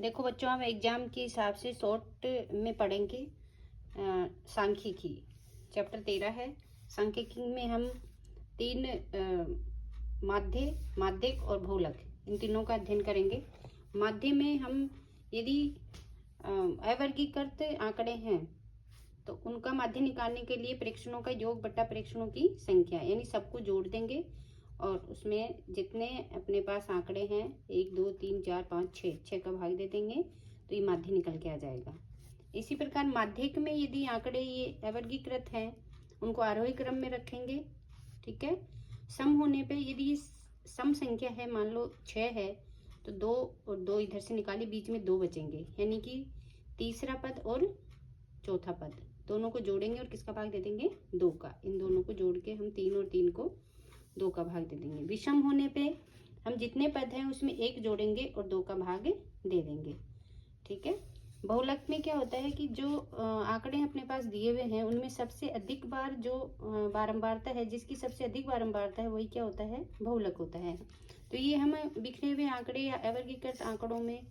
देखो बच्चों, हम एग्जाम के हिसाब से शॉर्ट में पढ़ेंगे। सांख्यिकी चैप्टर 13 है। सांख्यिकी में हम तीन माध्य, माध्यक और बहुलक, इन तीनों का अध्ययन करेंगे। माध्य में हम यदि अवर्गीकृत आंकड़े हैं तो उनका माध्य निकालने के लिए प्रेक्षणों का योग बटा प्रेक्षणों की संख्या, यानी सबको जोड़ देंगे और उसमें जितने अपने पास आंकड़े हैं 1 2 3 4 5 6 का भाग दे देंगे तो ये माध्य निकल के आ जाएगा। इसी प्रकार माध्यक में यदि आंकड़े ये अवर्गीकृत हैं उनको आरोही क्रम में रखेंगे, ठीक है। सम होने पे यदि सम संख्या है, मान लो 6 है, तो 2 और 2 इधर से निकाले, बीच में 2 बचेंगे, यानी कि तीसरा पद और चौथा पद दोनों को जोड़ेंगे और किसका भाग दे देंगे? 2 का। इन दोनों को जोड़ के हम 3 और 3 को 2 का भाग दे देंगे। विषम होने पे हम जितने पद हैं उसमें 1 जोड़ेंगे और 2 का भाग दे देंगे, ठीक है। बहुलक में क्या होता है कि जो आंकड़े अपने पास दिए हुए हैं उनमें सबसे अधिक बार जो बारंबारता है, जिसकी सबसे अधिक बारंबारता है, वही क्या होता है? बहुलक होता है। तो ये हम बिखरे हुए आंकड़े या अवर्गीकृत आंकड़ों में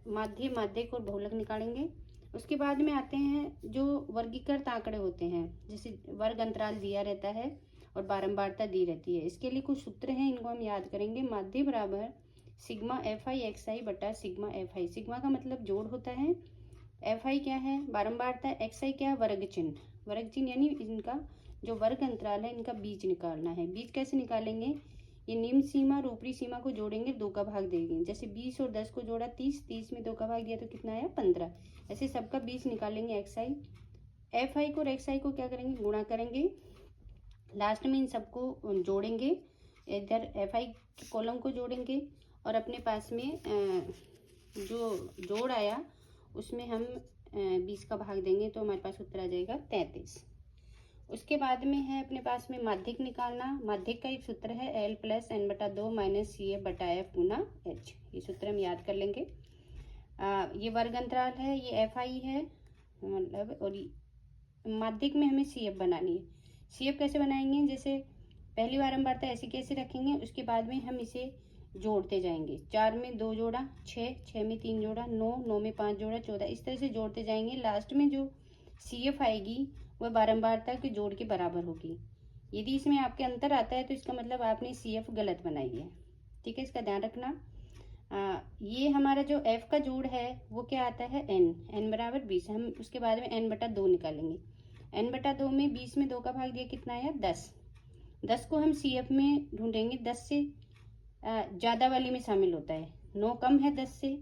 माध्य, माध्यक और बहुलक निकालेंगे। उसके बाद में आते हैं जो वर्गीकृत आंकड़े होते हैं, जैसे वर्ग अंतराल दिया रहता है और बारंबारता दी रहती है। इसके लिए कुछ सूत्र हैं, इनको हम याद करेंगे। माध्य बराबर सिग्मा एफ आई एक्स आई बटा सिग्मा एफ आई। सिग्मा का मतलब जोड़ होता है, एफ आई क्या है? बारंबारता, एक्स आई क्या है? वर्ग चिन्ह। वर्ग चिन्ह यानी इनका जो वर्ग अंतराल है इनका बीज निकालना है। बीज कैसे निकालेंगे? ये निम्न सीमा और ऊपरी सीमा को जोड़ेंगे, 2 का भाग देंगे। जैसे 20 और 10 को जोड़ा 30, 30 में 2 का भाग दिया तो कितना आया? 15। ऐसे सबका बीज निकालेंगे एक्स आई। एफ आई को और एक्स आई को क्या करेंगे? गुणा करेंगे। लास्ट में इन सबको जोड़ेंगे, इधर एफ आई के कॉलम को जोड़ेंगे और अपने पास में जो जोड़ आया उसमें हम 20 का भाग देंगे तो हमारे पास उत्तर आ जाएगा 33। उसके बाद में है अपने पास में माध्यक निकालना। माध्यक का एक सूत्र है L + n/2 - CF बटा F गुना H। ये सूत्र हम याद कर लेंगे। ये वर्ग अंतराल है, ये एफ आई है मतलब, और माध्यक में हमें CF बनानी है। CF कैसे बनाएंगे? जैसे पहली बारंबारता ऐसे कैसे रखेंगे, उसके बाद में हम इसे जोड़ते जाएंगे। 4 में 2 जोड़ा 6, 6 में 3 जोड़ा 9, 9 में 5 जोड़ा 14, इस तरह से जोड़ते जाएंगे। लास्ट में जो CF आएगी वह बारंबारता के जोड़ के बराबर होगी। यदि इसमें आपके अंतर आता है तो इसका मतलब आपने CF गलत बनाई है, ठीक है, इसका ध्यान रखना। ये हमारा जो F का जोड़ है वो क्या आता है? n बराबर 20। हम उसके बाद में n/2 निकालेंगे। n/2 में 20 में 2 का भाग दिया, कितना आया? 10। 10 को हम CF में ढूंढेंगे, 10 से ज़्यादा वाली में शामिल होता है। 9 कम है 10 से,